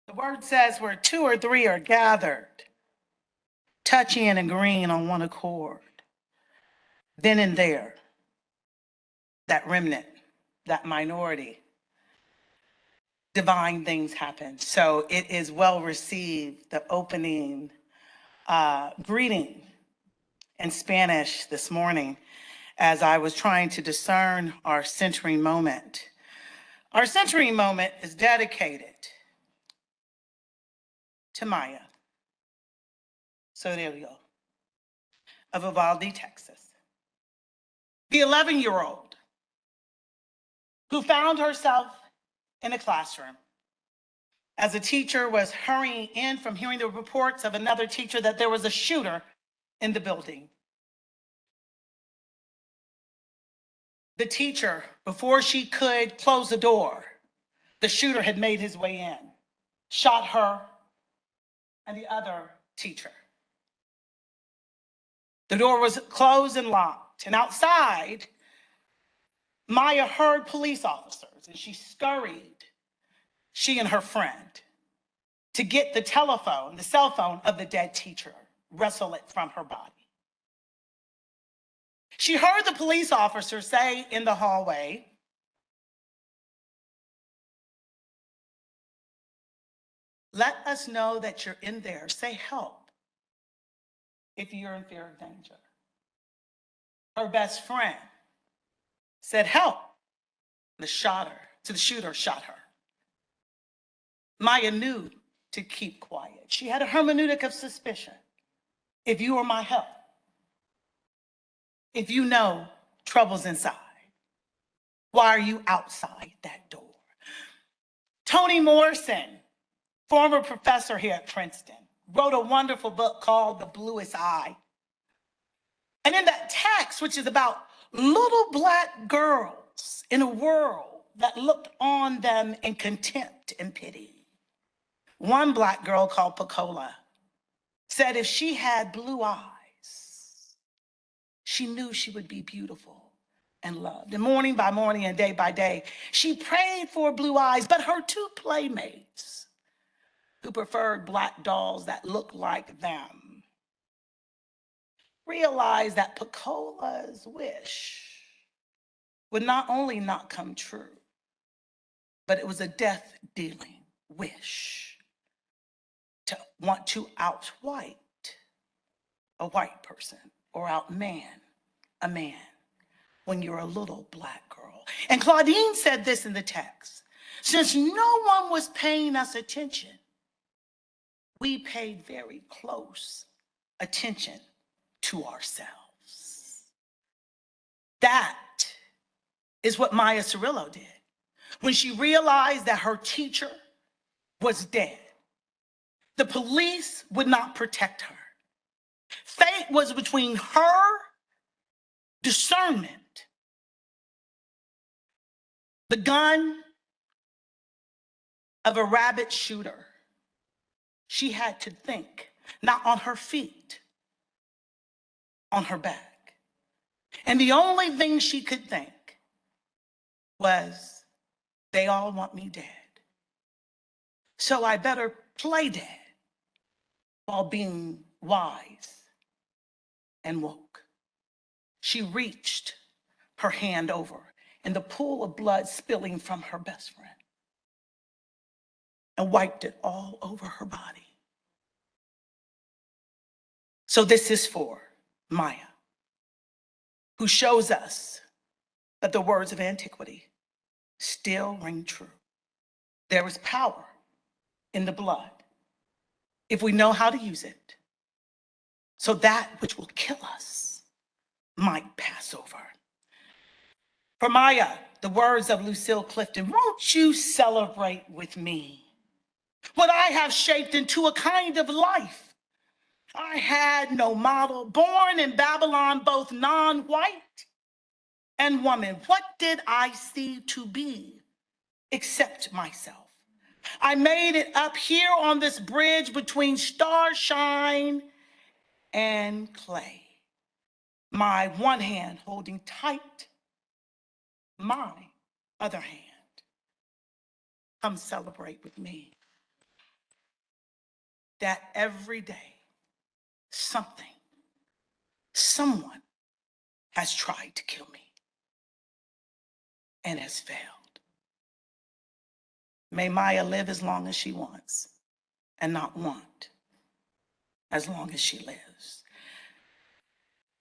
The word says where two or three are gathered, touching and agreeing on one accord, then and there, that remnant, that minority, divine things happen. So it is well received, the opening greeting in Spanish this morning as I was trying to discern our centering moment. Our centering moment is dedicated to Maya Sorillo of Uvalde, Texas, the 11-year-old who found herself in a classroom as a teacher was hurrying in from hearing the reports of another teacher that there was a shooter in the building. The teacher, before she could close the door, the shooter had made his way in, shot her and the other teacher. The door was closed and locked, and outside, Maya heard police officers, and she scurried, she and her friend, to get the cell phone of the dead teacher, wrestle it from her body. She heard the police officer say in the hallway, "Let us know that you're in there. Say help if you're in fear of danger." Her best friend said help. The shooter shot her. Maya knew to keep quiet. She had a hermeneutic of suspicion. If you are my help, if you know trouble's inside, why are you outside that door? Toni Morrison, former professor here at Princeton, wrote a wonderful book called The Bluest Eye. And in that text, which is about little Black girls in a world that looked on them in contempt and pity, one Black girl called Pecola said if she had blue eyes, she knew she would be beautiful and loved. And morning by morning and day by day, she prayed for blue eyes, but her two playmates, who preferred Black dolls that looked like them, realized that Pecola's wish would not only not come true, but it was a death-dealing wish to want to out-white a white person or out-man a man when you're a little Black girl. And Claudine said this in the text: since no one was paying us attention, we paid very close attention to ourselves. That is what Maya Sorillo did when she realized that her teacher was dead. The police would not protect her. Fate was between her discernment, the gun of a rabid shooter. She had to think, not on her feet, on her back. And the only thing she could think was, they all want me dead, so I better play dead while being wise and woke. She reached her hand over in the pool of blood spilling from her best friend and wiped it all over her body. So this is for Maya, who shows us that the words of antiquity still ring true. There is power in the blood if we know how to use it, so that which will kill us might pass over. For Maya, the words of Lucille Clifton: won't you celebrate with me what I have shaped into a kind of life? I had no model, born in Babylon, both non-white and woman. What did I see to be except myself? I made it up here on this bridge between starshine and clay, my one hand holding tight my other hand. Come celebrate with me. that every day someone has tried to kill me and has failed. May Maya live as long as she wants and not want as long as she lives.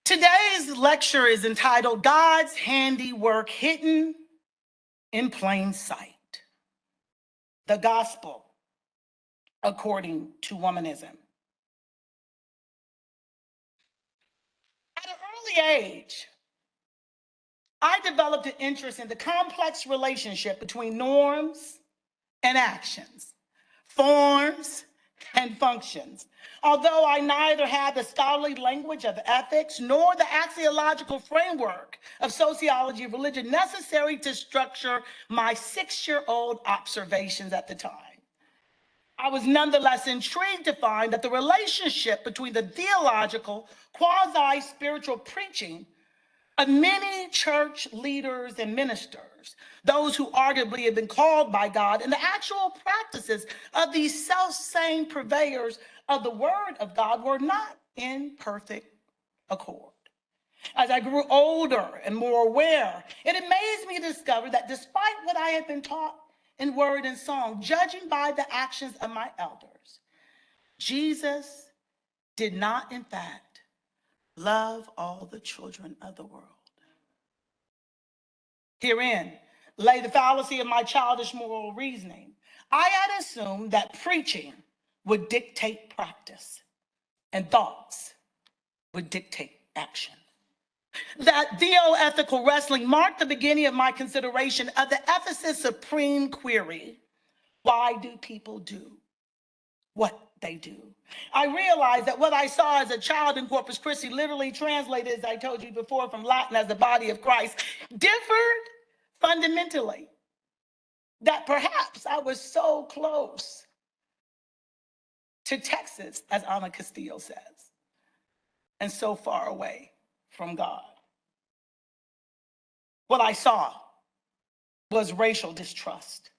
Today's lecture is entitled God's Handiwork Hidden in Plain Sight. The Gospel according to womanism. At an early age, I developed an interest in the complex relationship between norms and actions, forms and functions. Although I neither had the scholarly language of ethics nor the axiological framework of sociology of religion necessary to structure my 6-year-old observations at the time, I was nonetheless intrigued to find that the relationship between the theological, quasi-spiritual preaching of many church leaders and ministers, those who arguably have been called by God, and the actual practices of these self-same purveyors of the word of God were not in perfect accord. As I grew older and more aware, it amazed me to discover that despite what I had been taught in word and song, judging by the actions of my elders, Jesus did not, in fact, love all the children of the world. Herein lay the fallacy of my childish moral reasoning. I had assumed that preaching would dictate practice and thoughts would dictate action. That theoethical wrestling marked the beginning of my consideration of the Ephesus supreme query: why do people do what they do? I realized that what I saw as a child in Corpus Christi, literally translated, as I told you before, from Latin as the body of Christ, differed fundamentally. That perhaps I was so close to Texas, as Ana Castillo says, and so far away from God. What I saw was racial distrust.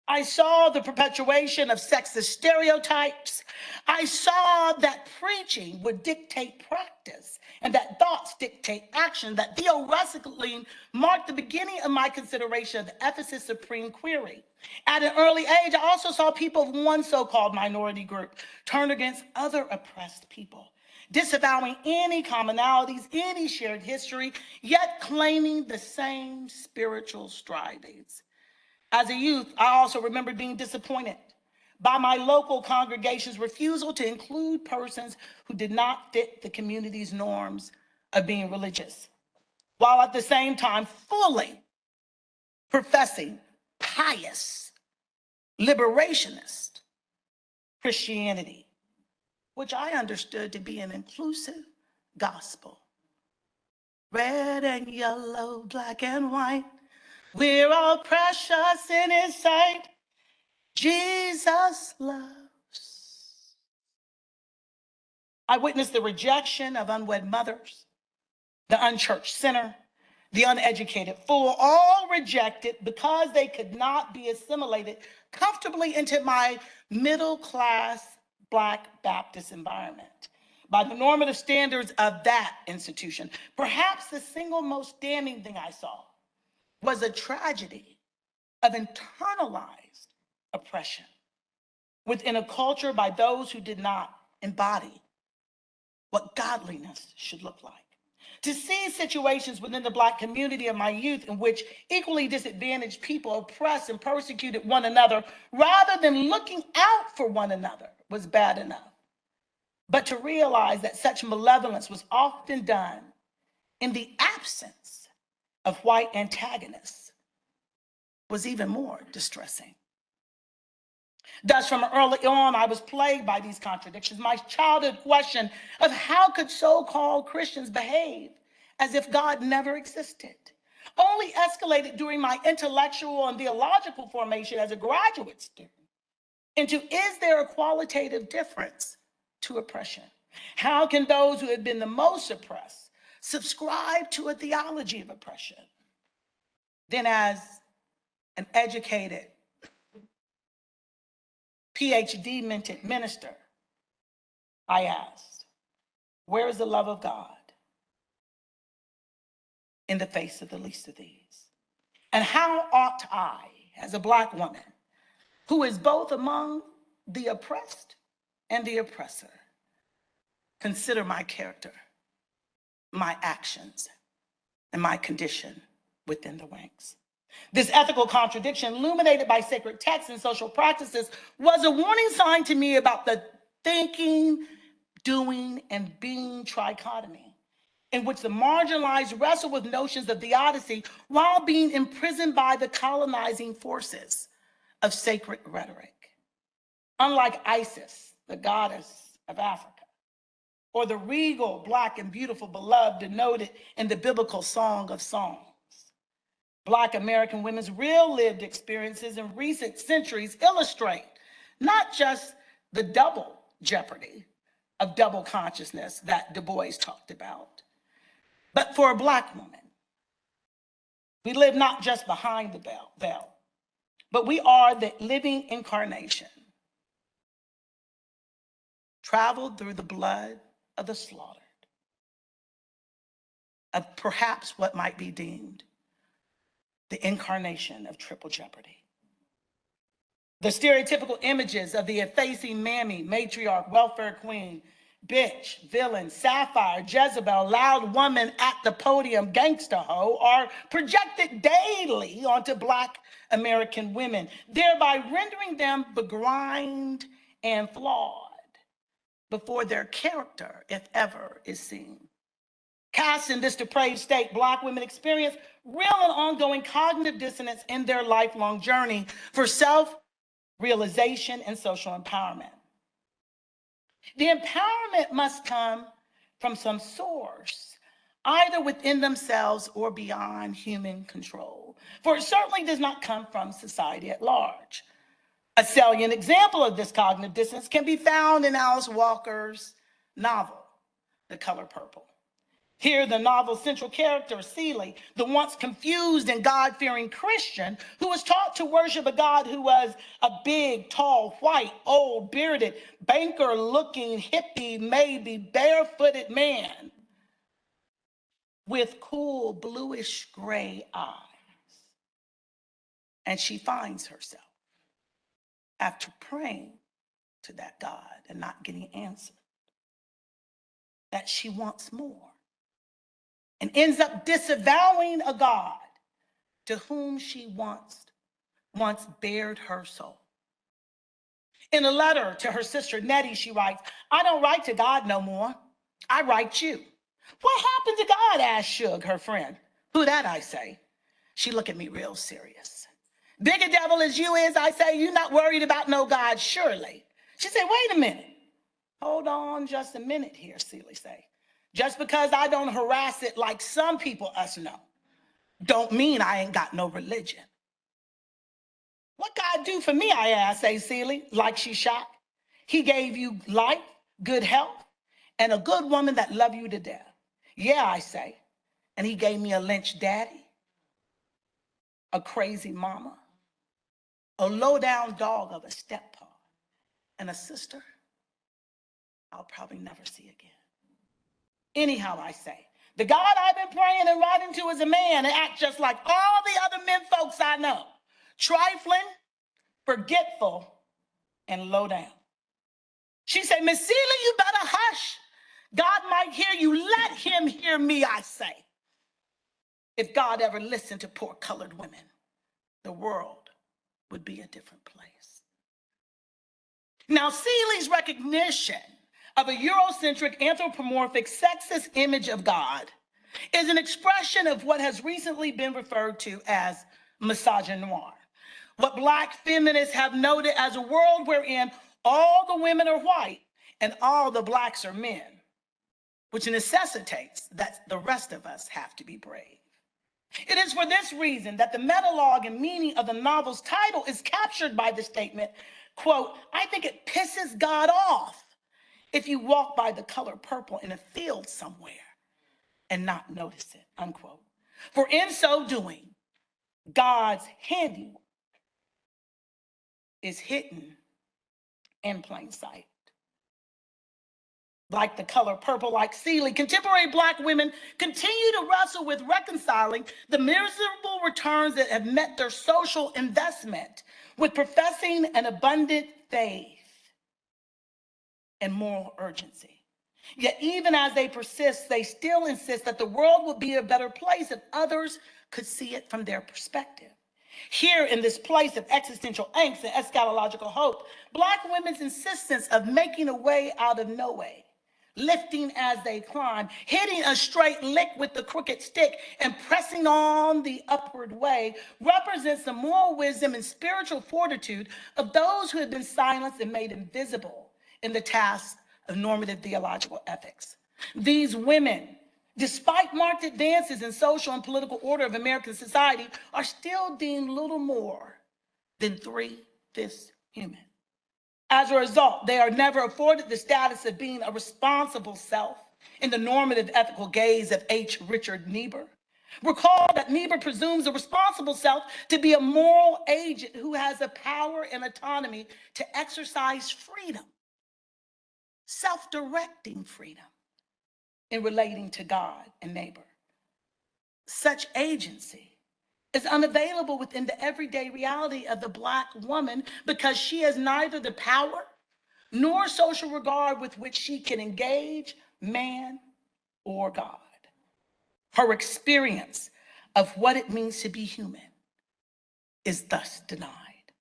I saw the perpetuation of sexist stereotypes. I saw that preaching would dictate practice and that thoughts dictate action. That theoretically marked the beginning of my consideration of the Ephesus supreme query. At an early age, I also saw people of one so-called minority group turn against other oppressed people, disavowing any commonalities, any shared history, yet claiming the same spiritual strivings. As a youth, I also remember being disappointed by my local congregation's refusal to include persons who did not fit the community's norms of being religious, while at the same time fully professing pious, liberationist Christianity, which I understood to be an inclusive gospel. Red and yellow, black and white, we're all precious in his sight. Jesus loves. I witnessed the rejection of unwed mothers, the unchurched sinner, the uneducated fool, all rejected because they could not be assimilated comfortably into my middle-class Black Baptist environment by the normative standards of that institution. Perhaps the single most damning thing I saw was a tragedy of internalized oppression within a culture by those who did not embody what godliness should look like. To see situations within the Black community of my youth in which equally disadvantaged people oppressed and persecuted one another rather than looking out for one another was bad enough. But to realize that such malevolence was often done in the absence of white antagonists was even more distressing. Thus, from early on, I was plagued by these contradictions. My childhood question of how could so-called Christians behave as if God never existed only escalated during my intellectual and theological formation as a graduate student into, is there a qualitative difference to oppression? How can those who have been the most oppressed subscribe to a theology of oppression? Then, as an educated PhD minted minister, I asked, where is the love of God in the face of the least of these? And how ought I, as a Black woman, who is both among the oppressed and the oppressor, consider my character, my actions, and my condition within the ranks? This ethical contradiction, illuminated by sacred texts and social practices, was a warning sign to me about the thinking, doing, and being trichotomy, in which the marginalized wrestle with notions of theodicy while being imprisoned by the colonizing forces of sacred rhetoric. Unlike Isis, the goddess of Africa, or the regal, Black, and beautiful beloved denoted in the biblical Song of Songs, Black American women's real lived experiences in recent centuries illustrate not just the double jeopardy of double consciousness that Du Bois talked about, but for a Black woman, we live not just behind the veil, but we are the living incarnation, traveled through the blood of the slaughtered, of perhaps what might be deemed the incarnation of triple jeopardy. The stereotypical images of the effacing mammy, matriarch, welfare queen, bitch, villain, sapphire, Jezebel, loud woman at the podium, gangsta hoe, are projected daily onto Black American women, thereby rendering them begrimed and flawed before their character, if ever, is seen. Cast in this depraved state, Black women experience real and ongoing cognitive dissonance in their lifelong journey for self-realization and social empowerment. The empowerment must come from some source, either within themselves or beyond human control, for it certainly does not come from society at large. A salient example of this cognitive dissonance can be found in Alice Walker's novel, The Color Purple. Here, the novel's central character, Celie, the once confused and God-fearing Christian who was taught to worship a God who was a big, tall, white, old, bearded, banker-looking, hippie, maybe barefooted man with cool, bluish-gray eyes. And she finds herself, after praying to that God and not getting answered, that she wants more, and ends up disavowing a God to whom she once bared her soul. In a letter to her sister Nettie, she writes, "I don't write to God no more. I write you." "What happened to God?" asked Shug, her friend. "Who that?" I say. She looked at me real serious. "Big a devil as you is," I say, "you not worried about no God, surely." She said, "Wait a minute. Hold on just a minute here," Celie say. "Just because I don't harass it like some people us know, don't mean I ain't got no religion." "What God do for me?" I ask, say Celie, like she shocked. "He gave you life, good health, and a good woman that love you to death." "Yeah," I say. "And he gave me a lynch daddy, a crazy mama, a low-down dog of a steppa, and a sister I'll probably never see again." Anyhow, I say, the God I've been praying and writing to is a man and acts just like all the other men folks I know. Trifling, forgetful, and low down. She said, "Miss Celie, you better hush. God might hear you. Let him hear me," I say. If God ever listened to poor colored women, the world would be a different place. Now, Celie's recognition of a Eurocentric, anthropomorphic, sexist image of God is an expression of what has recently been referred to as misogynoir, what Black feminists have noted as a world wherein all the women are white and all the Blacks are men, which necessitates that the rest of us have to be brave. It is for this reason that the metalogue and meaning of the novel's title is captured by the statement, quote, "I think it pisses God off if you walk by the color purple in a field somewhere and not notice it," unquote. For in so doing, God's handiwork is hidden in plain sight. like the color purple, like Seeley, contemporary Black women continue to wrestle with reconciling the miserable returns that have met their social investment with professing an abundant faith and moral urgency. Yet even as they persist, they still insist that the world would be a better place if others could see it from their perspective. Here in this place of existential angst and eschatological hope, Black women's insistence of making a way out of no way, lifting as they climb, hitting a straight lick with the crooked stick, and pressing on the upward way represents the moral wisdom and spiritual fortitude of those who have been silenced and made invisible in the task of normative theological ethics. These women, despite marked advances in social and political order of American society, are still deemed little more than 3/5 human. As a result, they are never afforded the status of being a responsible self in the normative ethical gaze of H. Richard Niebuhr. Recall that Niebuhr presumes a responsible self to be a moral agent who has the power and autonomy to exercise freedom, self-directing freedom in relating to God and neighbor. Such agency is unavailable within the everyday reality of the Black woman because she has neither the power nor social regard with which she can engage man or God. Her experience of what it means to be human is thus denied.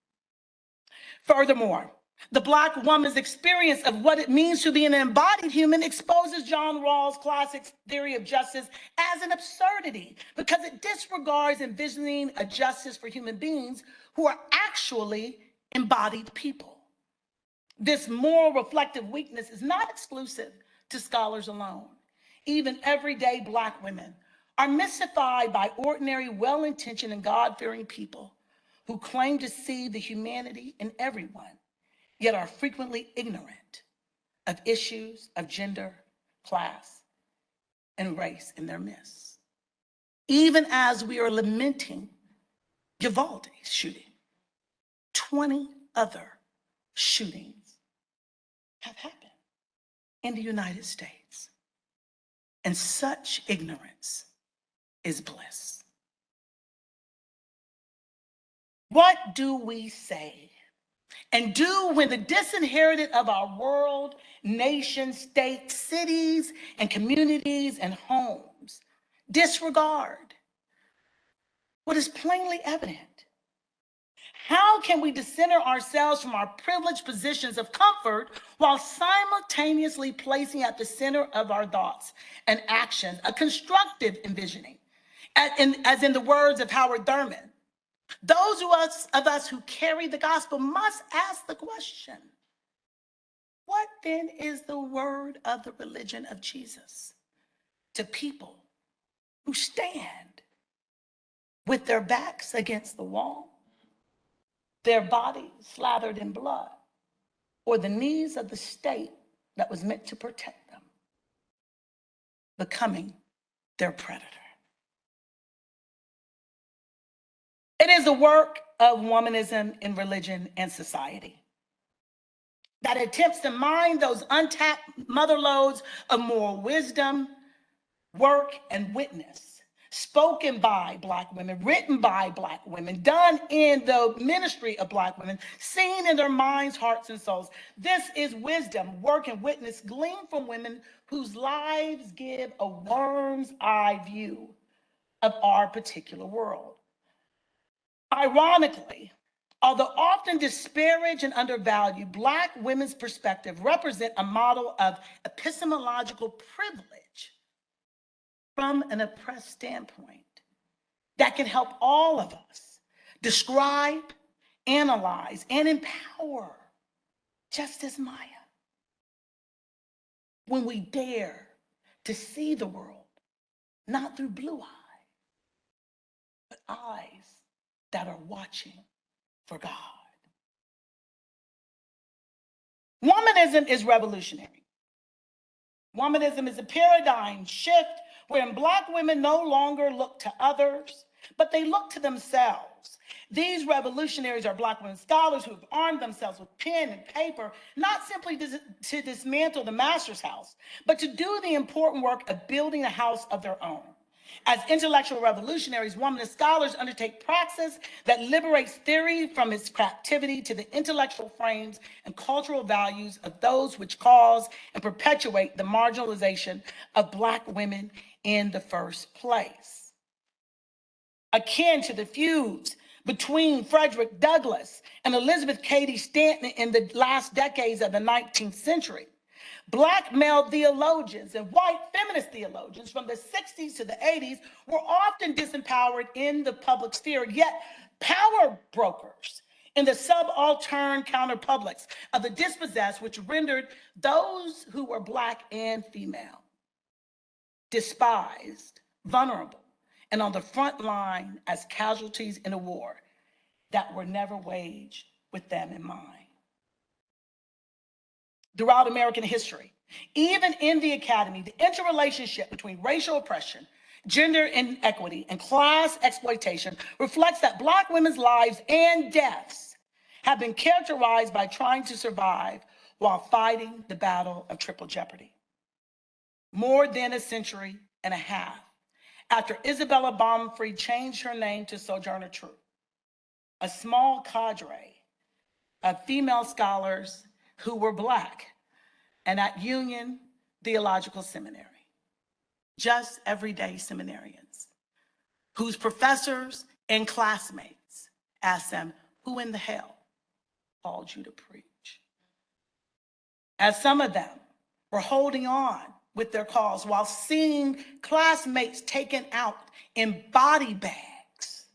Furthermore, the Black woman's experience of what it means to be an embodied human exposes John Rawls' classic theory of justice as an absurdity because it disregards envisioning a justice for human beings who are actually embodied people. This moral reflective weakness is not exclusive to scholars alone. Even everyday Black women are mystified by ordinary, well-intentioned, and God-fearing people who claim to see the humanity in everyone, yet are frequently ignorant of issues of gender, class, and race in their midst. Even as we are lamenting Uvalde's shooting, 20 other shootings have happened in the United States. And such ignorance is bliss. What do we say and do when the disinherited of our world, nation, state, cities, and communities and homes disregard what is plainly evident? How can we decenter ourselves from our privileged positions of comfort while simultaneously placing at the center of our thoughts and actions a constructive envisioning? As in the words of Howard Thurman, those of us who carry the gospel must ask the question, what then is the word of the religion of Jesus to people who stand with their backs against the wall, their bodies slathered in blood, or the knees of the state that was meant to protect them, becoming their predator? It is the work of womanism in religion and society that attempts to mine those untapped mother lodes of moral wisdom, work, and witness, spoken by Black women, written by Black women, done in the ministry of Black women, seen in their minds, hearts, and souls. This is wisdom, work, and witness gleaned from women whose lives give a worm's eye view of our particular world. Ironically, although often disparaged and undervalued, Black women's perspective represent a model of epistemological privilege from an oppressed standpoint that can help all of us describe, analyze, and empower, just as Maya, when we dare to see the world not through blue eyes, but eyes that are watching for God. Womanism is revolutionary. Womanism is a paradigm shift wherein Black women no longer look to others, but they look to themselves. These revolutionaries are Black women scholars who have armed themselves with pen and paper, not simply to dismantle the master's house, but to do the important work of building a house of their own. As intellectual revolutionaries, womanist scholars undertake praxis that liberates theory from its captivity to the intellectual frames and cultural values of those which cause and perpetuate the marginalization of Black women in the first place. Akin to the feuds between Frederick Douglass and Elizabeth Cady Stanton in the last decades of the 19th century, Black male theologians and white feminist theologians from the 60s to the 80s were often disempowered in the public sphere, yet power brokers in the subaltern counterpublics of the dispossessed, which rendered those who were Black and female despised, vulnerable, and on the front line as casualties in a war that were never waged with them in mind. Throughout American history, even in the academy, the interrelationship between racial oppression, gender inequity, and class exploitation reflects that Black women's lives and deaths have been characterized by trying to survive while fighting the battle of triple jeopardy. More than a century and a half after Isabella Baumfree changed her name to Sojourner Truth, a small cadre of female scholars who were Black and at Union Theological Seminary, just everyday seminarians, whose professors and classmates asked them, "Who in the hell called you to preach?" As some of them were holding on with their cause while seeing classmates taken out in body bags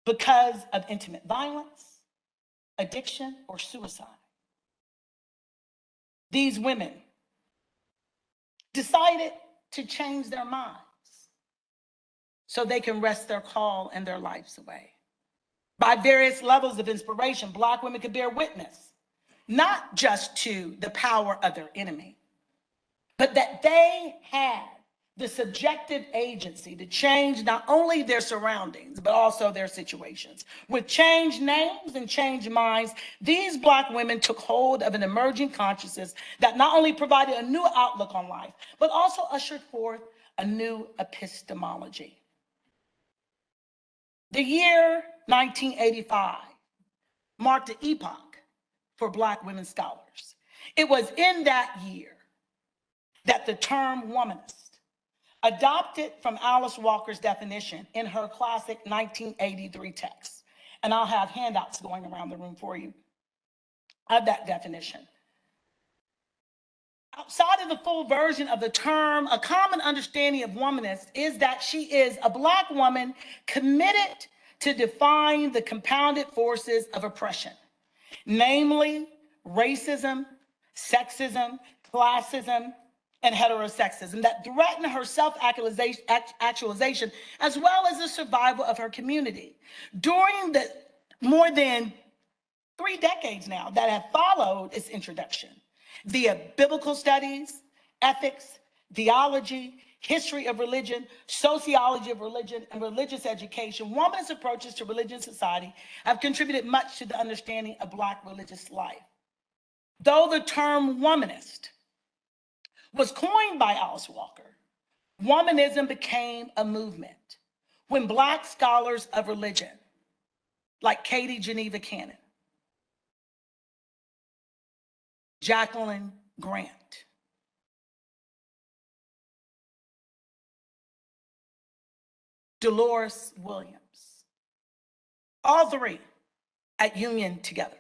because of intimate violence, addiction, or suicide. These women decided to change their minds so they can rest their call and their lives away. By various levels of inspiration, Black women could bear witness, not just to the power of their enemy, but that they had the subjective agency to change not only their surroundings, but also their situations. With changed names and changed minds, these Black women took hold of an emerging consciousness that not only provided a new outlook on life, but also ushered forth a new epistemology. The year 1985 marked an epoch for Black women scholars. It was in that year that the term womanist, adopted from Alice Walker's definition in her classic 1983 text, and I'll have handouts going around the room for you of that definition. Outside of the full version of the term, a common understanding of womanist is that she is a Black woman committed to defying the compounded forces of oppression, namely racism, sexism, classism, and heterosexism that threaten her self-actualization as well as the survival of her community. During the more than 3 decades now that have followed its introduction, via biblical studies, ethics, theology, history of religion, sociology of religion, and religious education, womanist approaches to religion and society have contributed much to the understanding of Black religious life. Though the term womanist was coined by Alice Walker, womanism became a movement when Black scholars of religion, like Katie Geneva Cannon, Jacqueline Grant, Dolores Williams, all three at Union together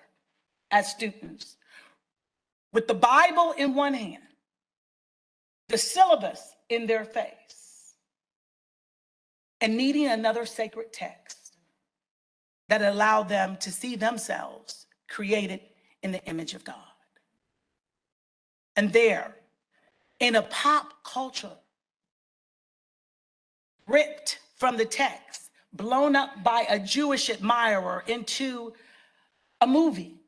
as students, with the Bible in one hand, the syllabus in their face, and needing another sacred text that allowed them to see themselves created in the image of God. And there, in a pop culture ripped from the text, blown up by a Jewish admirer into a movie,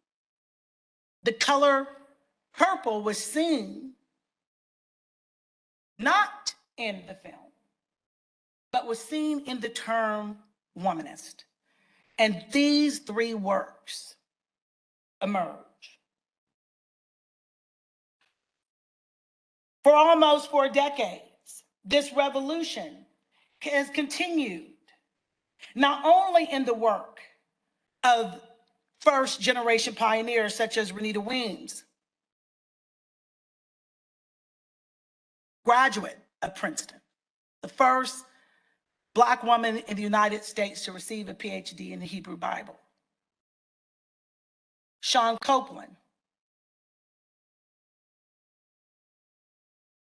the color purple was seen not in the film, but was seen in the term womanist. And these three works emerge. For almost 4 decades, this revolution has continued, not only in the work of first-generation pioneers such as Renita Weems, graduate of Princeton, the first Black woman in the United States to receive a PhD in the Hebrew Bible. Sean Copeland,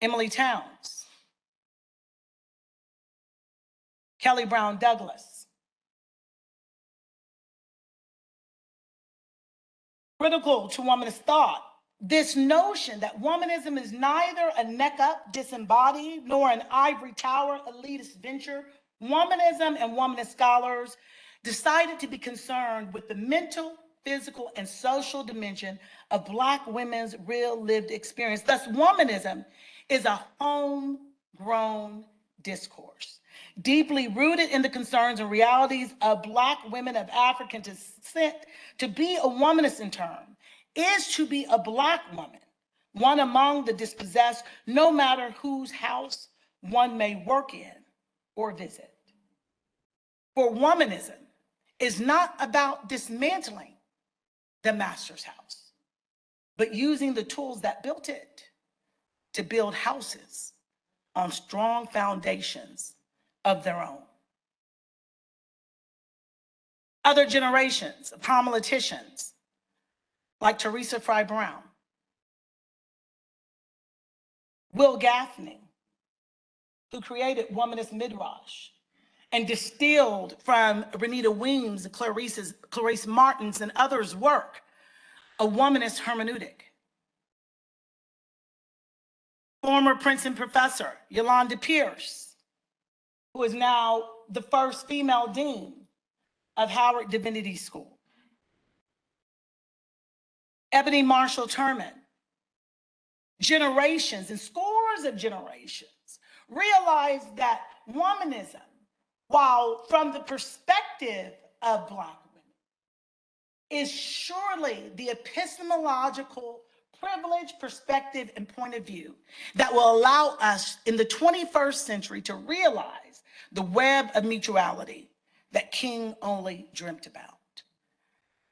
Emily Towns, Kelly Brown Douglas. Critical to womanist thought, this notion that womanism is neither a neck-up, disembodied, nor an ivory tower elitist venture. Womanism and womanist scholars decided to be concerned with the mental, physical, and social dimension of Black women's real lived experience. Thus, womanism is a homegrown discourse, deeply rooted in the concerns and realities of Black women of African descent. To be a womanist in turn is to be a Black woman, one among the dispossessed, no matter whose house one may work in or visit. For womanism is not about dismantling the master's house, but using the tools that built it to build houses on strong foundations of their own. Other generations of homiletics like Teresa Fry Brown, Will Gaffney, who created Womanist Midrash and distilled from Renita Weems, Clarice Martin's, and others' work, a womanist hermeneutic. Former Princeton professor Yolanda Pierce, who is now the first female dean of Howard Divinity School. Ebony Marshall Turman. Generations and scores of generations realized that womanism, while from the perspective of Black women, is surely the epistemological privilege, perspective, and point of view that will allow us in the 21st century to realize the web of mutuality that King only dreamt about.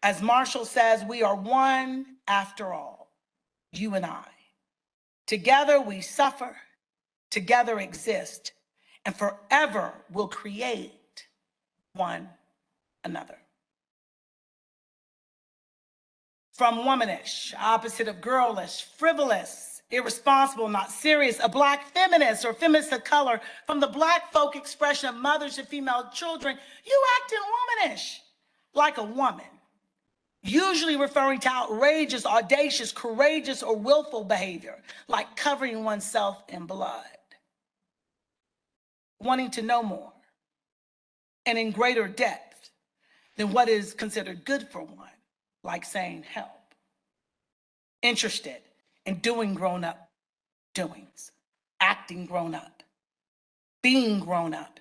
As Marshall says, we are one after all, you and I. Together we suffer, together exist, and forever will create one another. From womanish, opposite of girlish, frivolous, irresponsible, not serious, a Black feminist or feminist of color, from the Black folk expression of mothers to female children, you acting womanish, like a woman, usually referring to outrageous, audacious, courageous, or willful behavior, like covering oneself in blood, wanting to know more and in greater depth than what is considered good for one, like saying help, interested in doing grown-up doings, acting grown-up, being grown-up,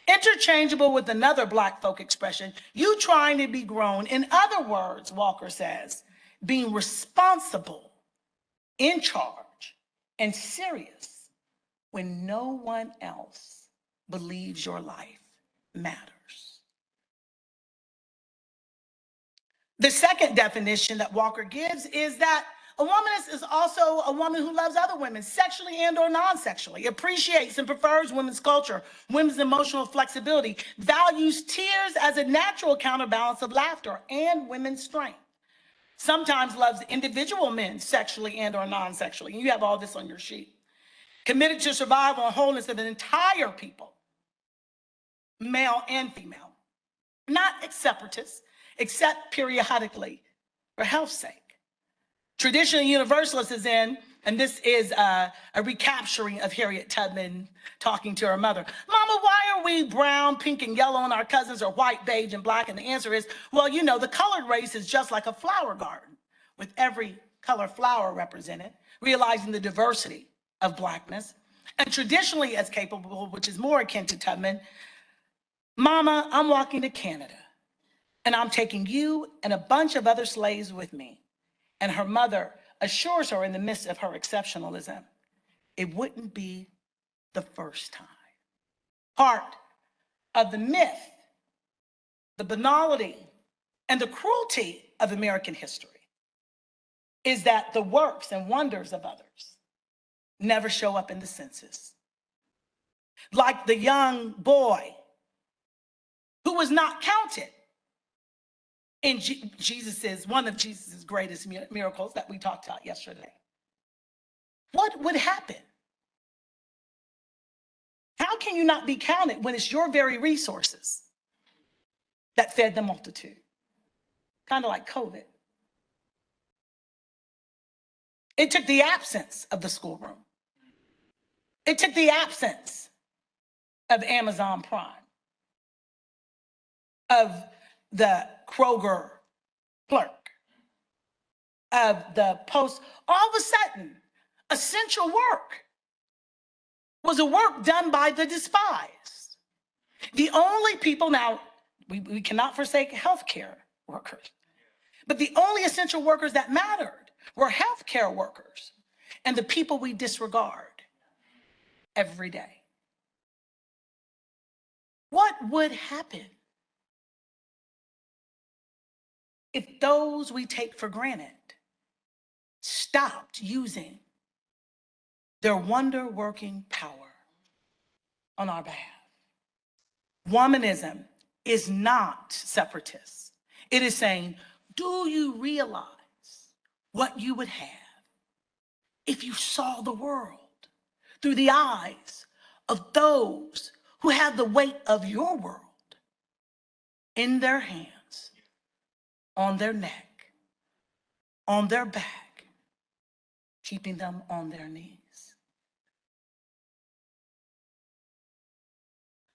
interchangeable with another Black folk expression, you trying to be grown. In other words, Walker says, being responsible, in charge, and serious when no one else believes your life matters. The second definition that Walker gives is that a womanist is also a woman who loves other women, sexually and or non-sexually, appreciates and prefers women's culture, women's emotional flexibility, values tears as a natural counterbalance of laughter, and women's strength. Sometimes loves individual men sexually and or non-sexually. You have all this on your sheet. Committed to survival and wholeness of an entire people, male and female, not separatists, except periodically for health's sake. Traditional universalist is in, and this is a recapturing of Harriet Tubman talking to her mother. Mama, why are we brown, pink, and yellow and our cousins are white, beige, and Black? And the answer is, well, you know, the colored race is just like a flower garden with every color flower represented, realizing the diversity of Blackness. And traditionally as capable, which is more akin to Tubman, Mama, I'm walking to Canada. and I'm taking you and a bunch of other slaves with me. And her mother assures her in the midst of her exceptionalism, it wouldn't be the first time. Part of the myth, the banality, and the cruelty of American history is that the works and wonders of others never show up in the census. Like the young boy who was not counted in one of Jesus's greatest miracles that we talked about yesterday. What would happen? How can you not be counted when it's your very resources that fed the multitude? Kind of like COVID. It took the absence of the schoolroom. It took the absence of Amazon Prime, of the Kroger clerk, of the post. All of a sudden, essential work was a work done by the despised. The only people, now, we cannot forsake healthcare workers, but the only essential workers that mattered were healthcare workers and the people we disregard every day. What would happen if those we take for granted stopped using their wonder-working power on our behalf? Womanism is not separatist. It is saying, do you realize what you would have if you saw the world through the eyes of those who have the weight of your world in their hands, on their neck, on their back, keeping them on their knees?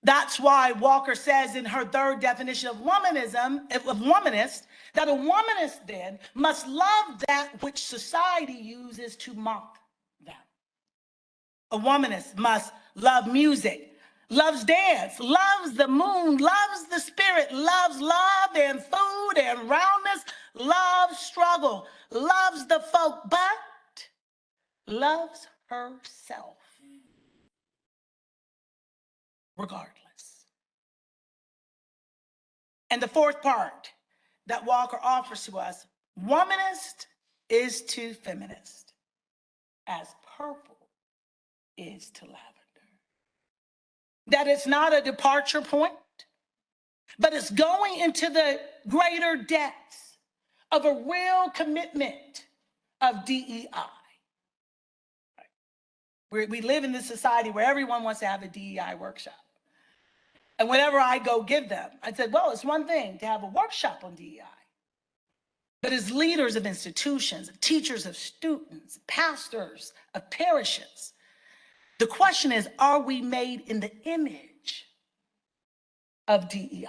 That's why Walker says in her third definition of womanism, of womanist, that a womanist then must love that which society uses to mock them. A womanist must love music, loves dance, loves the moon, loves the spirit, loves love and food and roundness, loves struggle, loves the folk, but loves herself regardless. And the fourth part that Walker offers to us, womanist is to feminist as purple is to lavender. That it's not a departure point, but it's going into the greater depths of a real commitment of DEI. We live in this society where everyone wants to have a DEI workshop. And whenever I go give them, I said, well, it's one thing to have a workshop on DEI. But as leaders of institutions, teachers of students, pastors of parishes, the question is, are we made in the image of DEI?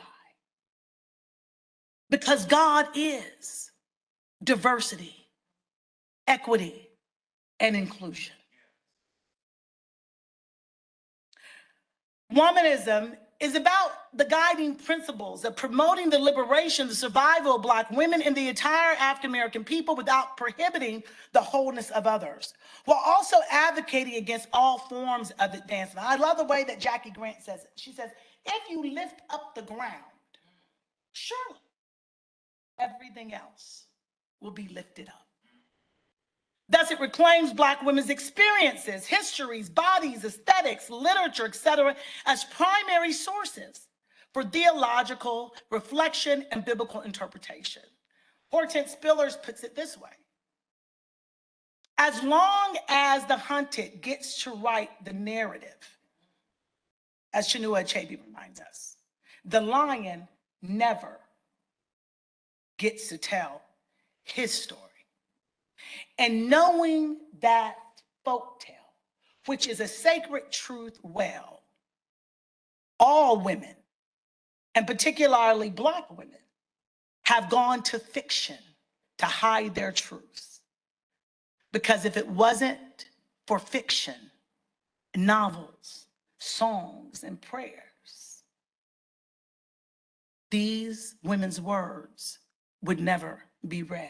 Because God is diversity, equity, and inclusion. Womanism is about the guiding principles of promoting the liberation, the survival of Black women and the entire African-American people without prohibiting the wholeness of others, while also advocating against all forms of advancement. I love the way that Jackie Grant says it. She says, if you lift up the ground, surely everything else will be lifted up. Thus, it reclaims Black women's experiences, histories, bodies, aesthetics, literature, etc., as primary sources for theological reflection and biblical interpretation. Hortense Spillers puts it this way: as long as the hunted gets to write the narrative, as Chinua Achebe reminds us, the lion never gets to tell his story. And knowing that folktale, which is a sacred truth well, all women, and particularly Black women, have gone to fiction to hide their truths. Because if it wasn't for fiction, novels, songs, and prayers, these women's words would never be read.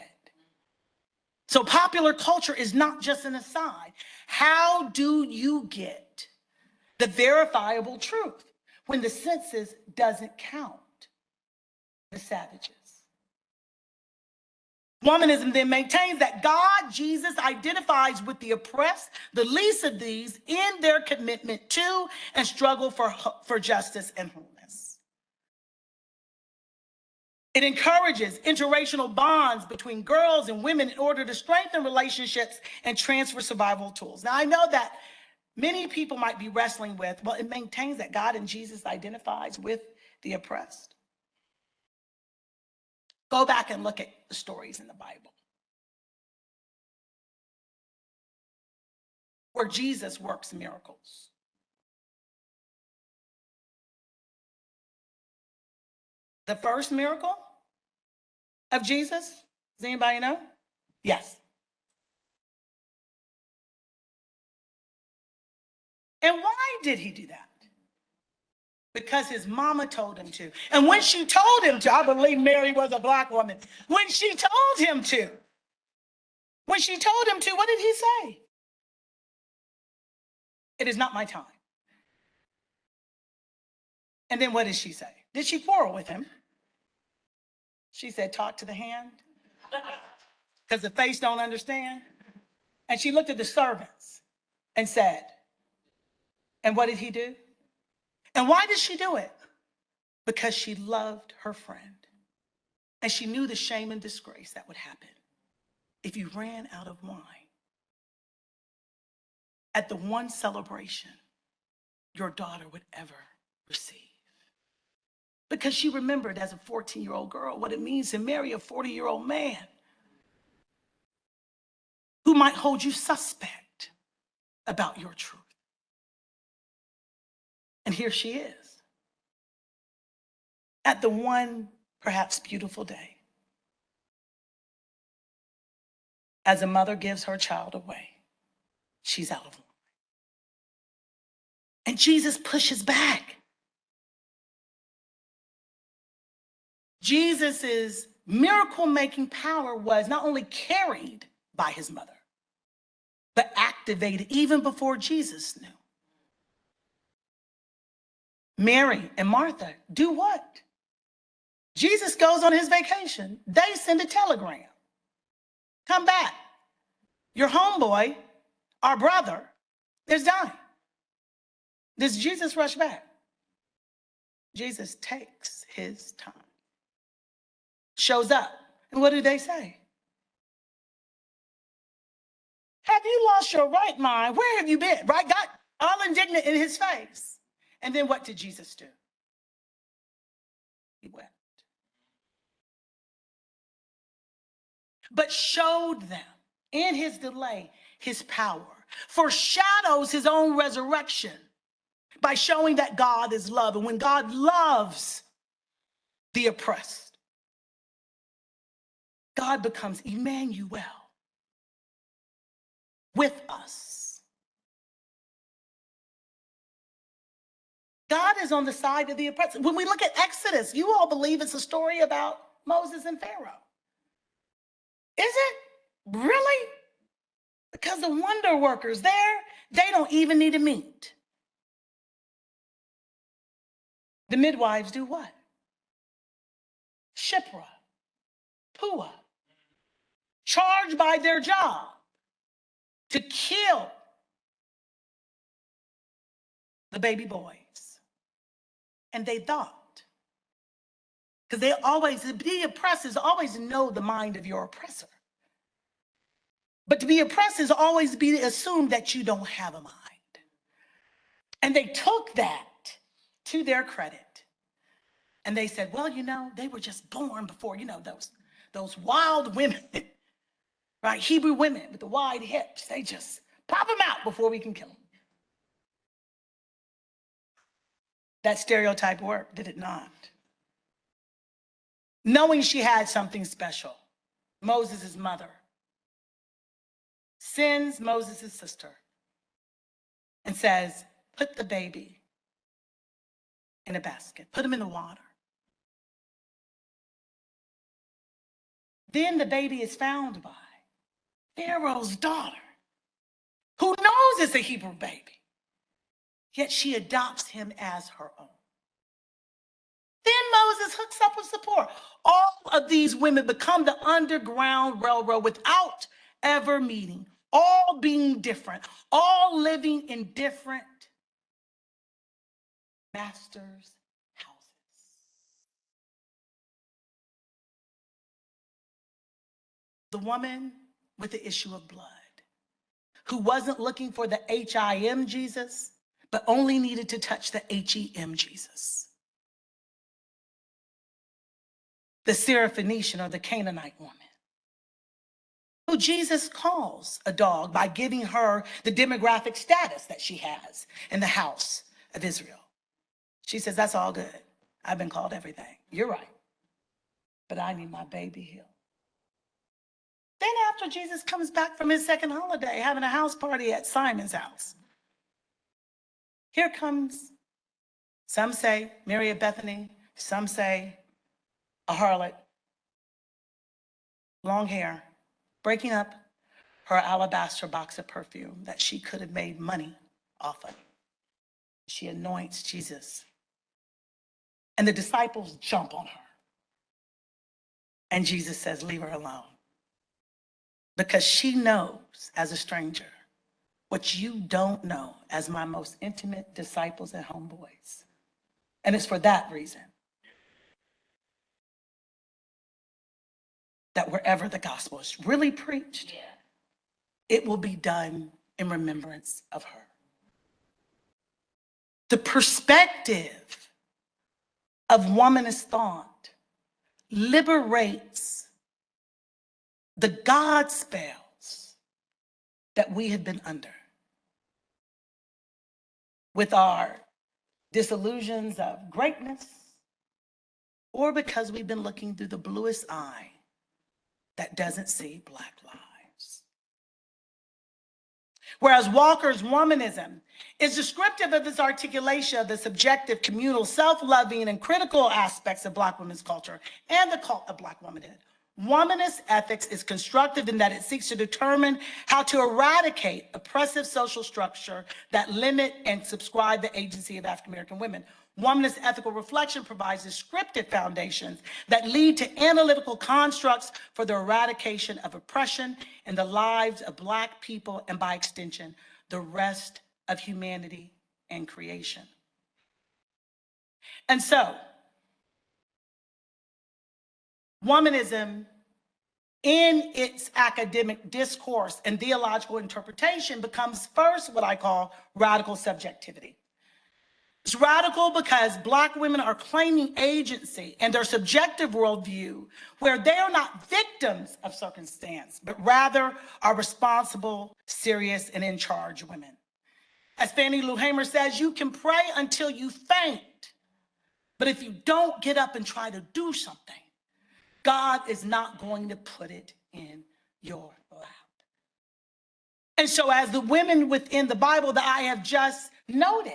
So popular culture is not just an aside. How do you get the verifiable truth when the census doesn't count the savages? Womanism then maintains that God, Jesus, identifies with the oppressed, the least of these, in their commitment to and struggle for justice and wholeness. It encourages interracial bonds between girls and women in order to strengthen relationships and transfer survival tools. Now, I know that many people might be wrestling with, well, it maintains that God and Jesus identifies with the oppressed. Go back and look at the stories in the Bible where Jesus works miracles. The first miracle of Jesus, does anybody know? Yes. And why did he do that? Because his mama told him to. And when she told him to, I believe Mary was a black woman. When she told him to, what did he say? It is not my time. And then what did she say? Did she quarrel with him? She said, talk to the hand, because the face don't understand. And she looked at the servants and said, and what did he do? And why did she do it? Because she loved her friend. And she knew the shame and disgrace that would happen if you ran out of wine at the one celebration your daughter would ever receive. Because she remembered as a 14-year-old girl what it means to marry a 40-year-old man who might hold you suspect about your truth. And here she is, at the one perhaps beautiful day, as a mother gives her child away, she's out of wine. And Jesus pushes back. Jesus's miracle-making power was not only carried by his mother, but activated even before Jesus knew. Mary and Martha do what? Jesus goes on his vacation. They send a telegram. Come back. Your homeboy, our brother, is dying. Does Jesus rush back? Jesus takes his time. Shows up. And what do they say? Have you lost your right mind? Where have you been? Right? Got all indignant in his face. And then what did Jesus do? He wept. But showed them in his delay his power, foreshadows his own resurrection by showing that God is love. And when God loves the oppressed, God becomes Emmanuel, with us. God is on the side of the oppressed. When we look at Exodus, you all believe it's a story about Moses and Pharaoh. Is it? Really? Because the wonder workers there, they don't even need a meat. The midwives do what? Shipra, Puah, charged by their job to kill the baby boys. And they thought, because the oppressors always know the mind of your oppressor. But to be oppressed is always be assumed that you don't have a mind. And they took that to their credit. And they said, well, they were just born before, those wild women, right? Hebrew women with the wide hips. They just pop them out before we can kill them. That stereotype worked, did it not? Knowing she had something special, Moses' mother sends Moses' sister and says, put the baby in a basket, put him in the water, Then the baby is found by Pharaoh's daughter, who knows it's a Hebrew baby, yet she adopts him as her own. Then Moses hooks up with Zipporah. All of these women become the Underground Railroad without ever meeting, all being different, all living in different masters' houses. The woman with the issue of blood, who wasn't looking for the H-I-M Jesus, but only needed to touch the H-E-M Jesus. The Syrophoenician or the Canaanite woman, who Jesus calls a dog by giving her the demographic status that she has in the house of Israel. She says, that's all good. I've been called everything. You're right. But I need my baby healed. Then after Jesus comes back from his second holiday, having a house party at Simon's house, here comes, some say Mary of Bethany, some say a harlot, long hair, breaking up her alabaster box of perfume that she could have made money off of. She anoints Jesus. And the disciples jump on her. And Jesus says, leave her alone. Because she knows as a stranger what you don't know as my most intimate disciples and homeboys. And it's for that reason that wherever the gospel is really preached, it will be done in remembrance of her. The perspective of womanist thought liberates the God spells that we have been under with our disillusions of greatness, or because we've been looking through the bluest eye that doesn't see Black lives. Whereas Walker's womanism is descriptive of this articulation of the subjective, communal, self-loving, and critical aspects of Black women's culture and the cult of Black womanhood. Womanist ethics is constructive in that it seeks to determine how to eradicate oppressive social structure that limit and subscribe the agency of African American women. Womanist ethical reflection provides descriptive foundations that lead to analytical constructs for the eradication of oppression in the lives of Black people and, by extension, the rest of humanity and creation. And so, womanism, in its academic discourse and theological interpretation, becomes first what I call radical subjectivity. It's radical because Black women are claiming agency and their subjective worldview, where they are not victims of circumstance, but rather are responsible, serious, and in charge women. As Fannie Lou Hamer says, you can pray until you faint, but if you don't get up and try to do something, God is not going to put it in your lap. And so as the women within the Bible that I have just noted,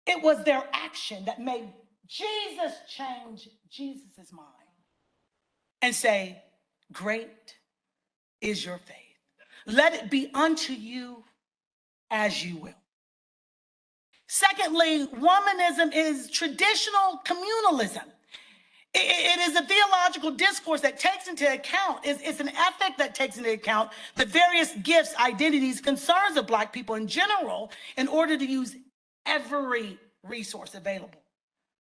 it was their action that made Jesus change Jesus's mind and say, great is your faith. Let it be unto you as you will. Secondly, womanism is traditional communalism. It is a theological discourse that takes into account, it's an ethic that takes into account the various gifts, identities, concerns of Black people in general in order to use every resource available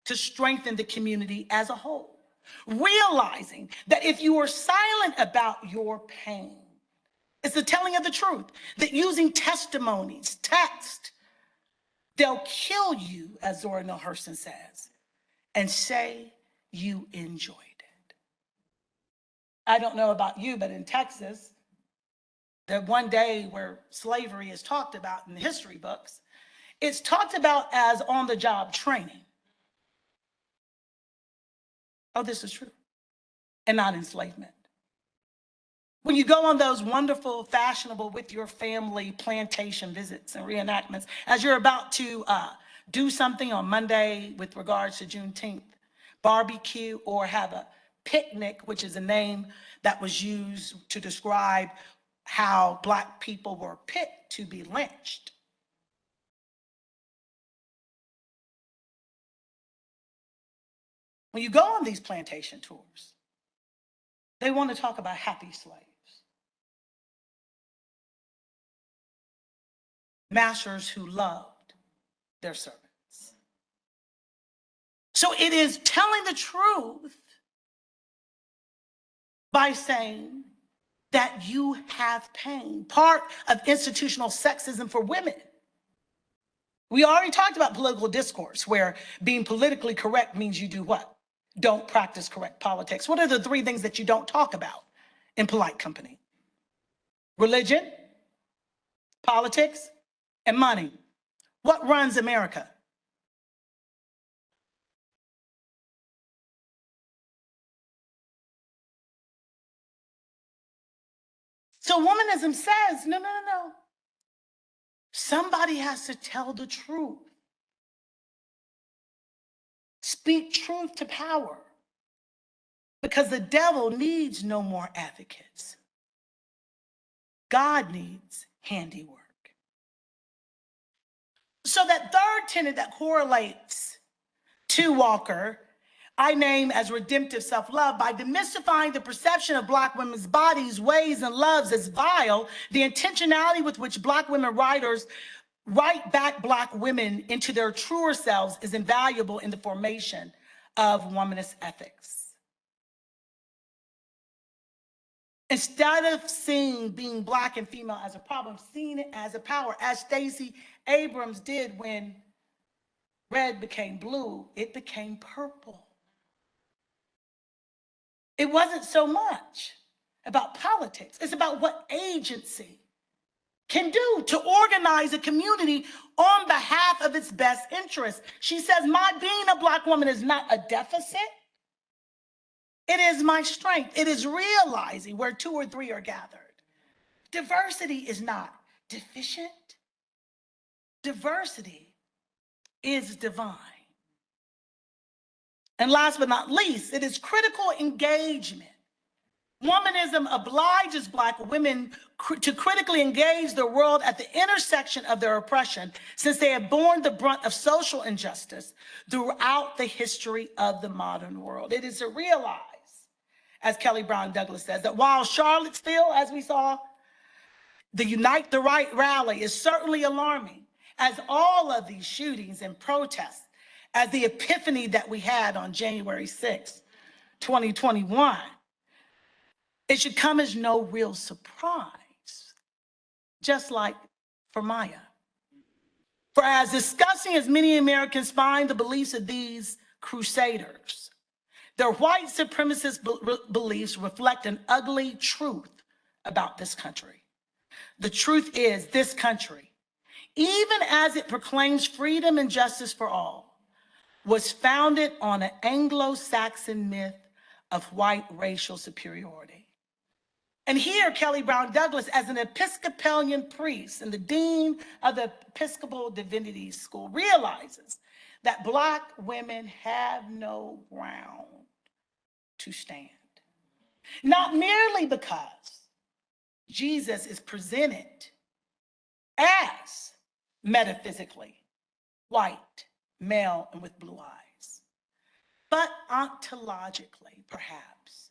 to strengthen the community as a whole. Realizing that if you are silent about your pain, it's the telling of the truth, that using testimonies, text, they'll kill you, as Zora Neale Hurston says, and say you enjoyed it. I don't know about you, but in Texas, the one day where slavery is talked about in the history books, it's talked about as on-the-job training. Oh, this is true, and not enslavement. When you go on those wonderful, fashionable, with your family plantation visits and reenactments, as you're about to do something on Monday with regards to Juneteenth, barbecue, or have a picnic, which is a name that was used to describe how Black people were picked to be lynched. When you go on these plantation tours, they want to talk about happy slaves, masters who loved their servants. So it is telling the truth by saying that you have pain, part of institutional sexism for women. We already talked about political discourse, where being politically correct means you do what? Don't practice correct politics. What are the three things that you don't talk about in polite company? Religion, politics, and money. What runs America? So womanism says, no. Somebody has to tell the truth. Speak truth to power. Because the devil needs no more advocates. God needs handiwork. So that third tenet that correlates to Walker, I name as redemptive self-love. By demystifying the perception of Black women's bodies, ways, and loves as vile, the intentionality with which Black women writers write back Black women into their truer selves is invaluable in the formation of womanist ethics. Instead of seeing being Black and female as a problem, seeing it as a power, as Stacey Abrams did when red became blue, it became purple. It wasn't so much about politics. It's about what agency can do to organize a community on behalf of its best interests. She says, my being a Black woman is not a deficit. It is my strength. It is realizing where two or three are gathered. Diversity is not deficient. Diversity is divine. And last but not least, it is critical engagement. Womanism obliges Black women to critically engage the world at the intersection of their oppression, since they have borne the brunt of social injustice throughout the history of the modern world. It is to realize, as Kelly Brown Douglas says, that while Charlottesville, as we saw, the Unite the Right rally is certainly alarming, as all of these shootings and protests, as the epiphany that we had on January 6, 2021, it should come as no real surprise, just like for Maya. For as disgusting as many Americans find the beliefs of these crusaders, their white supremacist beliefs reflect an ugly truth about this country. The truth is, this country, even as it proclaims freedom and justice for all, was founded on an Anglo-Saxon myth of white racial superiority. And here, Kelly Brown Douglas, as an Episcopalian priest and the dean of the Episcopal Divinity School, realizes that Black women have no ground to stand. Not merely because Jesus is presented as metaphysically white, male, and with blue eyes, but ontologically, perhaps,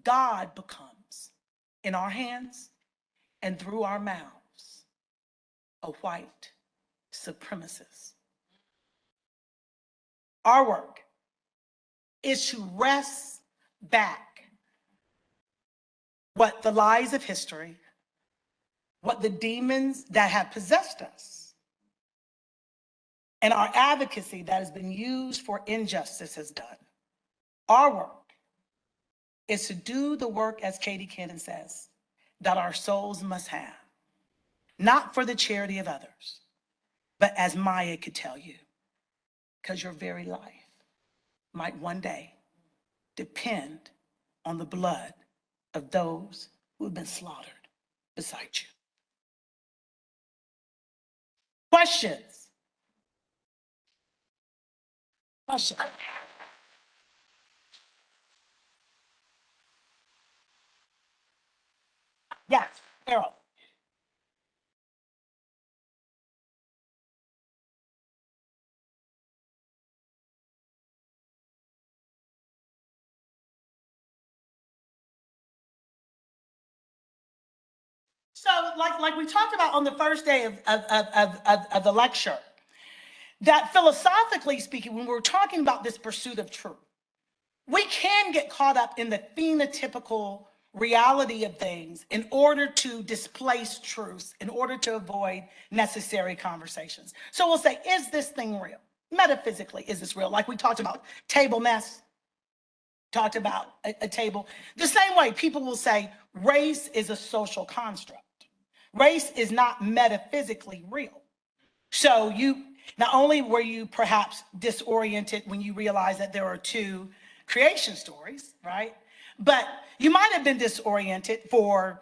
God becomes, in our hands and through our mouths, a white supremacist. Our work is to wrest back what the lies of history, what the demons that have possessed us, and our advocacy that has been used for injustice has done. Our work is to do the work, as Katie Cannon says, that our souls must have, not for the charity of others, but as Maya could tell you, because your very life might one day depend on the blood of those who have been slaughtered beside you. Questions? Questions? Harold. So, like we talked about on the first day of the lecture, that philosophically speaking, when we're talking about this pursuit of truth, we can get caught up in the phenotypical reality of things in order to displace truths, in order to avoid necessary conversations. So we'll say, is this thing real? Metaphysically, is this real? Like we talked about table mess, talked about a table. The same way people will say race is a social construct. Race is not metaphysically real. So you, not only were you perhaps disoriented when you realized that there are two creation stories, right? But you might have been disoriented for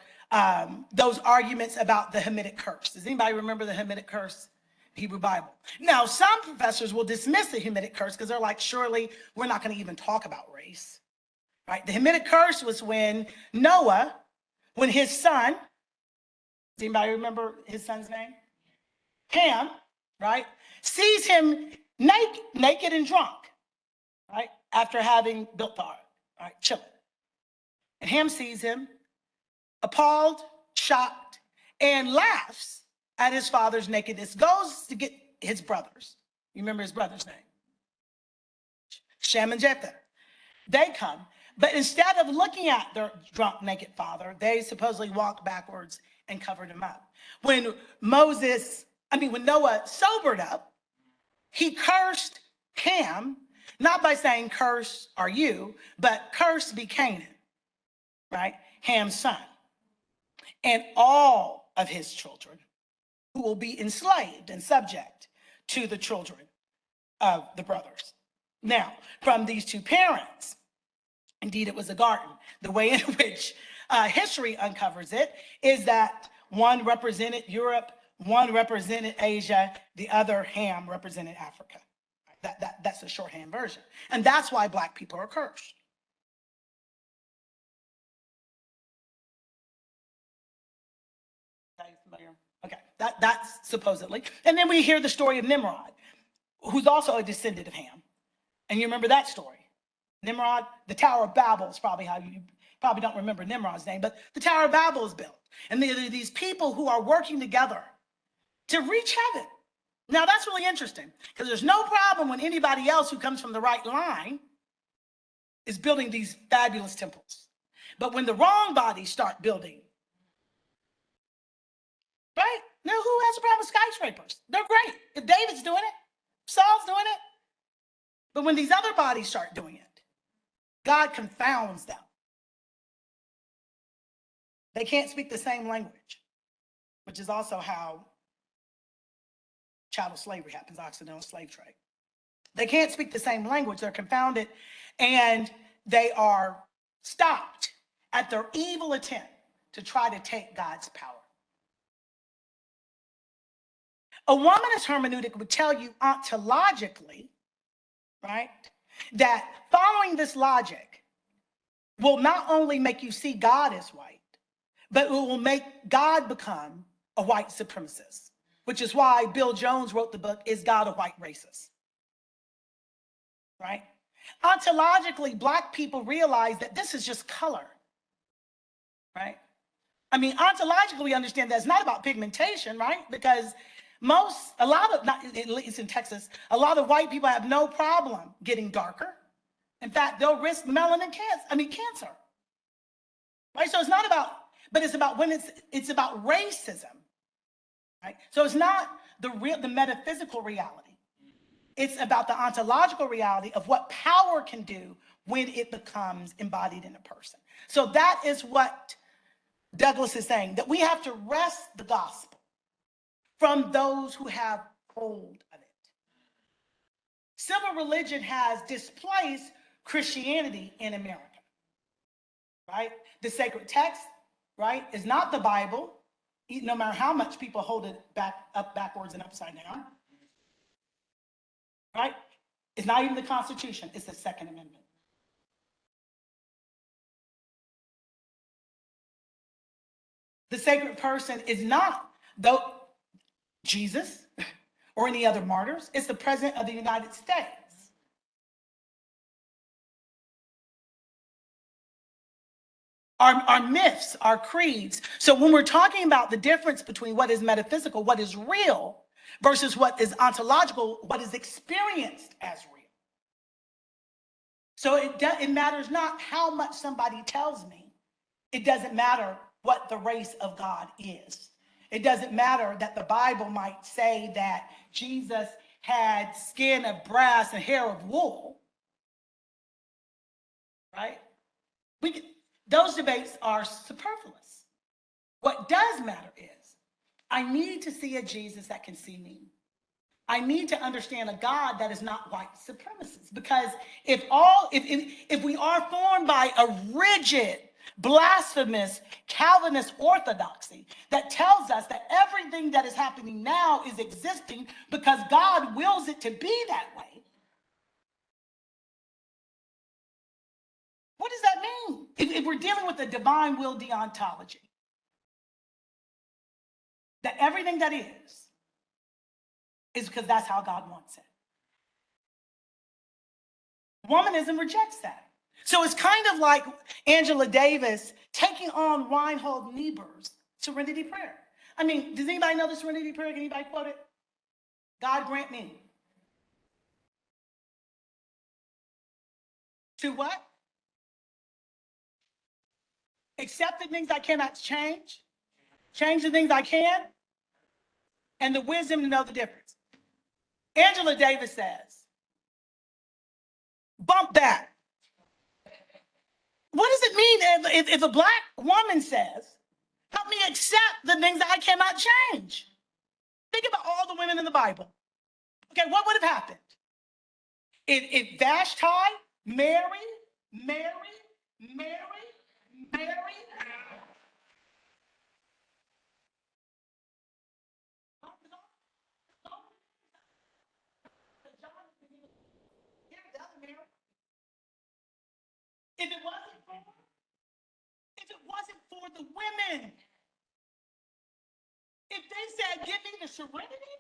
those arguments about the Hamitic curse. Does anybody remember the Hamitic curse? Hebrew Bible. Now, some professors will dismiss the Hamitic curse because they're like, surely we're not going to even talk about race, right? The Hamitic curse was when Noah, when his son, does anybody remember his son's name? Ham, right? Sees him naked and drunk, right? After having built the ark, right? Chilling. And Ham sees him, appalled, shocked, and laughs at his father's nakedness, goes to get his brothers. You remember his brother's name? Shem and Japheth. They come, but instead of looking at their drunk, naked father, they supposedly walked backwards and covered him up. When Noah sobered up, he cursed Ham, not by saying, curse are you, but curse be Canaan, right? Ham's son, and all of his children who will be enslaved and subject to the children of the brothers. Now, from these two parents, indeed it was a garden. The way in which history uncovers it is that one represented Europe, one represented Asia, the other Ham represented Africa. That's the shorthand version. And that's why Black people are cursed. Okay, that's supposedly. And then we hear the story of Nimrod, who's also a descendant of Ham. And you remember that story. Nimrod, the Tower of Babel is probably how you probably don't remember Nimrod's name, but the Tower of Babel is built. And there are these people who are working together to reach heaven. Now that's really interesting because there's no problem when anybody else who comes from the right line is building these fabulous temples. But when the wrong bodies start building, right? Now who has a problem with skyscrapers? They're great. If David's doing it, Saul's doing it. But when these other bodies start doing it, God confounds them. They can't speak the same language, which is also how chattel slavery happens, Occidental slave trade. They can't speak the same language, they're confounded, and they are stopped at their evil attempt to try to take God's power. A womanist hermeneutic would tell you ontologically, right, that following this logic will not only make you see God as white, but it will make God become a white supremacist, which is why Bill Jones wrote the book, Is God a White Racist? Right? Ontologically, Black people realize that this is just color, right? I mean, ontologically, we understand that it's not about pigmentation, right? Because at least in Texas, a lot of white people have no problem getting darker. In fact, they'll risk melanin cancer. Right? So it's not about, but it's about when it's about racism. Right? So it's not the metaphysical reality. It's about the ontological reality of what power can do when it becomes embodied in a person. So that is what Douglas is saying, that we have to wrest the gospel from those who have hold of it. Civil religion has displaced Christianity in America, right? The sacred text, right, is not the Bible, no matter how much people hold it backwards and upside down, right? It's not even the Constitution, it's the Second Amendment. The sacred person is not though Jesus or any other martyrs. It's the President of the United States. Our myths, our creeds. So when we're talking about the difference between what is metaphysical, what is real, versus what is ontological, what is experienced as real. So it matters not how much somebody tells me. It doesn't matter what the race of God is. It doesn't matter that the Bible might say that Jesus had skin of brass and hair of wool, right? Those debates are superfluous. What does matter is I need to see a Jesus that can see me. I need to understand a God that is not white supremacist, because if we are formed by a rigid, blasphemous Calvinist orthodoxy that tells us that everything that is happening now is existing because God wills it to be that way, what does that mean? If we're dealing with a divine will deontology, that everything that is because that's how God wants it. Womanism rejects that. So it's kind of like Angela Davis taking on Reinhold Niebuhr's Serenity Prayer. I mean, does anybody know the Serenity Prayer? Can anybody quote it? God grant me. To what? Accept the things I cannot change the things I can, and the wisdom to know the difference. Angela Davis says, bump that. What does it mean if a Black woman says, help me accept the things that I cannot change? Think about all the women in the Bible. Okay, what would have happened? If Vashti, Mary, if it wasn't for the women, if they said, give me the serenity,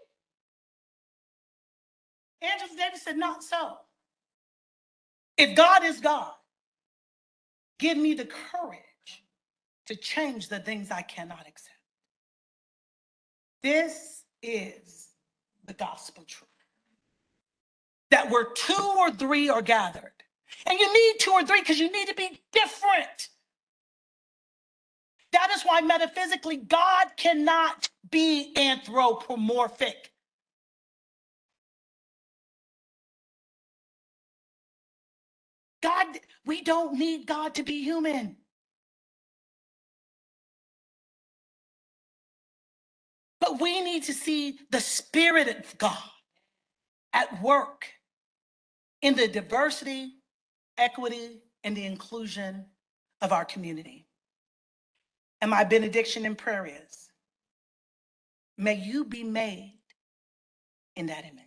Angela Davis said, not so. If God is God, give me the courage to change the things I cannot accept. This is the gospel truth. That where 2 or 3 are gathered. And you need 2 or 3 because you need to be different. That is why metaphysically, God cannot be anthropomorphic. God, we don't need God to be human. But we need to see the Spirit of God at work in the diversity, equity, and the inclusion of our community. And my benediction and prayer is, may you be made in that image.